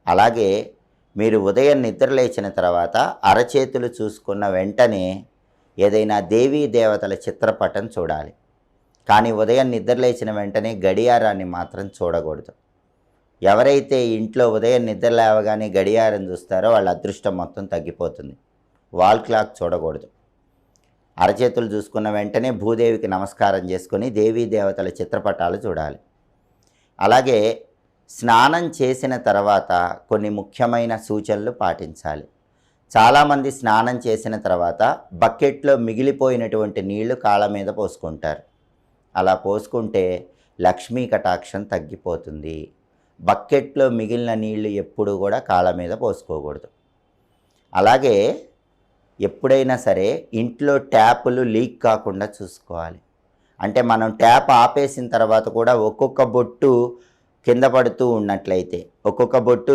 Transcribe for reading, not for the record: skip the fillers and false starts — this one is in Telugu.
అలాగే మీరు ఉదయం నిద్ర లేచిన తర్వాత అరచేతులు చూసుకున్న వెంటనే ఏదైనా దేవీ దేవతల చిత్రపటం చూడాలి. కానీ ఉదయం నిద్ర లేచిన వెంటనే గడియారాన్ని మాత్రం చూడకూడదు. ఎవరైతే ఇంట్లో ఉదయం నిద్ర లేవగానే గడియారం చూస్తారో వాళ్ళ అదృష్టం మొత్తం తగ్గిపోతుంది. వాల్ క్లాక్ చూడకూడదు. అరచేతులు చూసుకున్న వెంటనే భూదేవికి నమస్కారం చేసుకొని దేవీ దేవతల చిత్రపటాలు చూడాలి. అలాగే స్నానం చేసిన తర్వాత కొన్ని ముఖ్యమైన సూచనలు పాటించాలి. చాలామంది స్నానం చేసిన తర్వాత బకెట్లో మిగిలిపోయినటువంటి నీళ్లు కాళ్ళ మీద పోసుకుంటారు. అలా పోసుకుంటే లక్ష్మీ కటాక్షం తగ్గిపోతుంది. బకెట్లో మిగిలిన నీళ్లు ఎప్పుడు కూడా కాళ్ళ మీద పోసుకోకూడదు. అలాగే ఎప్పుడైనా సరే ఇంట్లో ట్యాపులు లీక్ కాకుండా చూసుకోవాలి. అంటే మనం ట్యాప్ ఆపేసిన తర్వాత కూడా ఒక్కొక్క బొట్టు కింద పడుతూ ఉన్నట్లయితే ఒక్కొక్క బొట్టు